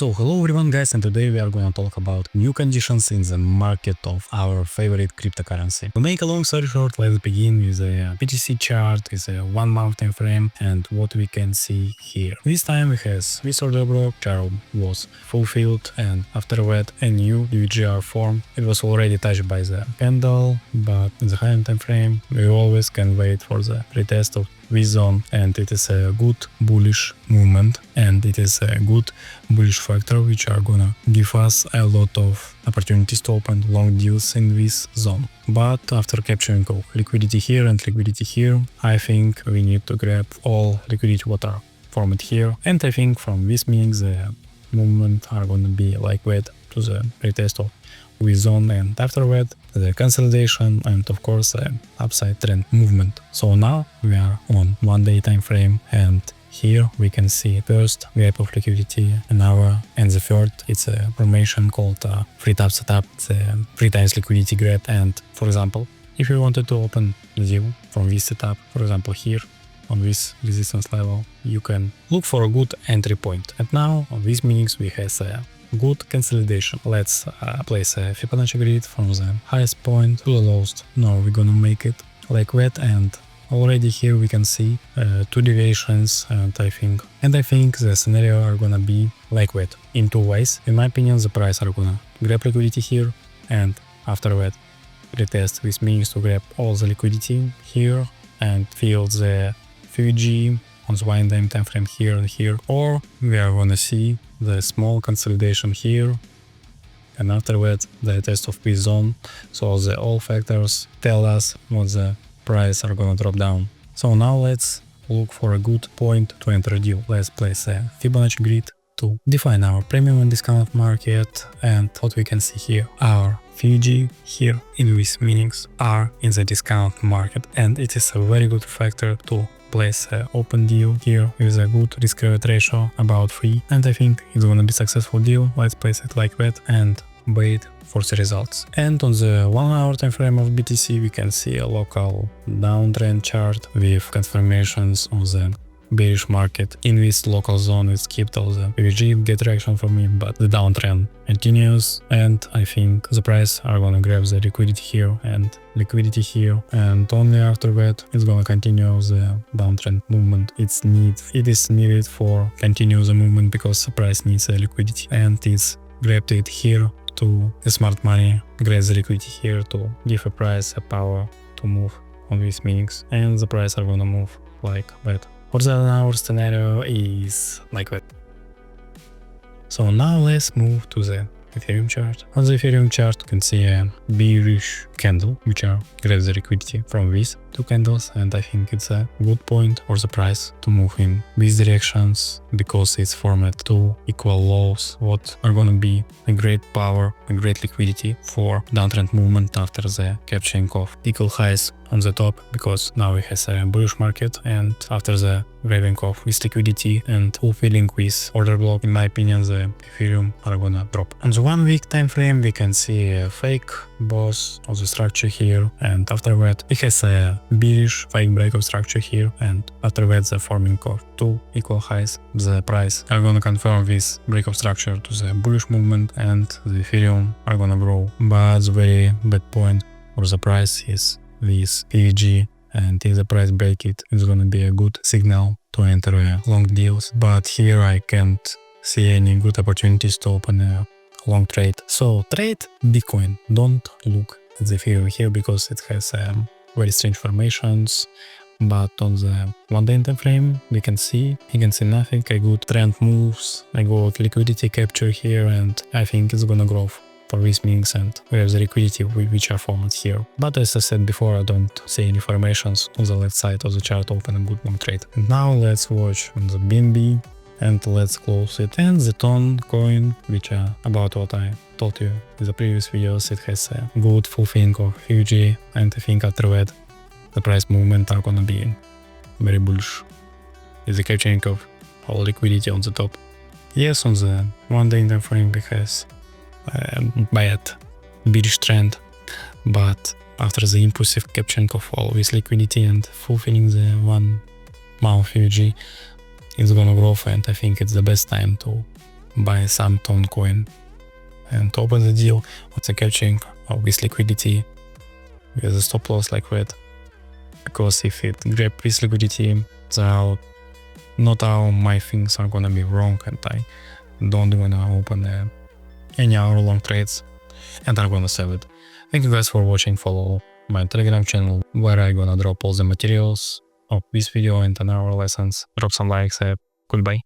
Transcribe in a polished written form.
So hello everyone guys, and today we are going to talk about new conditions in the market of our favorite cryptocurrency. To make a long story short, let's begin with a BTC chart with a 1 month time frame and what we can see here. This time we have this order block chart was fulfilled, and after that a new UGR form. It was already touched by the candle, but in the higher time frame we always can wait for the retest of this zone, and it is a good bullish movement, and it is a good bullish factor which are gonna give us a lot of opportunities to open long deals in this zone. But after capturing all liquidity here and liquidity here, I think we need to grab all liquidity what are formed here, and I think from this meaning the movement are gonna be like that to the retest of this zone, and after that the consolidation and of course the upside trend movement. So now we are on 1 day time frame, and here we can see first gap of liquidity an hour, and the third it's a formation called free tap setup, the 3 times liquidity grab. And for example, if you wanted to open the deal from this setup, for example here on this resistance level, you can look for a good entry point. And now on these meetings we have a good consolidation. Let's place a Fibonacci grid from the highest point to the lowest. Now we're gonna make it like that, and already here we can see 2 deviations, and I think the scenario are gonna be like that in 2 ways. In my opinion, the price are gonna grab liquidity here, and after that retest, which means to grab all the liquidity here and fill the FUG on the 1 day time frame here and here, or we are gonna see the small consolidation here, and after that the test of this zone. So the all factors tell us what the price are gonna drop down. So now let's look for a good point to enter a deal. Let's place a Fibonacci grid to define our premium and discount market, and what we can see here, our FUG here in these meanings are in the discount market, and it is a very good factor to place an open deal here with a good risk reward ratio about 3, and I think it's gonna be successful deal. Let's place it like that and wait for the results. And on the 1 hour time frame of BTC we can see a local downtrend chart with confirmations on the bearish market. In this local zone it skipped all the PVG get reaction from it, but the downtrend continues, and I think the price are gonna grab the liquidity here and liquidity here, and only after that it's gonna continue the downtrend movement. It is needed for continue the movement because the price needs a liquidity, and it's grabbed it here to the smart money grab the liquidity here to give a price a power to move on these meetings, and the price are gonna move like that. For the our scenario is like that. So now let's move to the Ethereum chart. On the Ethereum chart you can see a bearish candle which are grab the liquidity from these 2 candles, and I think it's a good point for the price to move in these directions because it's formed 2 equal lows what are gonna be a great power, a great liquidity for downtrend movement after the capturing of equal highs on the top, because now we have a bullish market, and after the grabbing of this liquidity and fulfilling with order block, in my opinion the Ethereum are gonna drop. On the 1 week time frame we can see a fake boss of the structure here, and after that it has a bearish fake break of structure here, and after that the forming of 2 equal highs. The price are gonna confirm this break of structure to the bullish movement, and the Ethereum are gonna grow. But the very bad point for the price is this PVG, and if the price break it, it's gonna be a good signal to enter long deals. But here I can't see any good opportunities to open a long trade. So trade Bitcoin, don't look at the Ethereum here because it has very strange formations. But on the 1 day time frame you can see nothing, a good trend moves, I got liquidity capture here, and I think it's gonna grow for these meetings, and we have the liquidity which are formed here. But as I said before, I don't see any formations on the left side of the chart open a good long trade. And now let's watch on the BNB, and let's close it. And the Ton coin, which about what I told you in the previous videos, it has a good fulfilling of FUG, and I think after that the price movement are gonna be very bullish with the capturing of all liquidity on the top. Yes, on the 1 day time frame we have bad bearish trend, but after the impulsive capturing of all this liquidity and fulfilling the 1 month FUG, it's gonna grow, and I think it's the best time to buy some Tone coin and open the deal, also catching with liquidity with a stop loss like that. Because if it grab with liquidity, then not all my things are gonna be wrong and I don't wanna open any hour long trades and I'm gonna sell it. Thank you guys for watching. Follow my Telegram channel where I'm gonna drop all the materials of this video and another lessons. Drop some likes. Goodbye.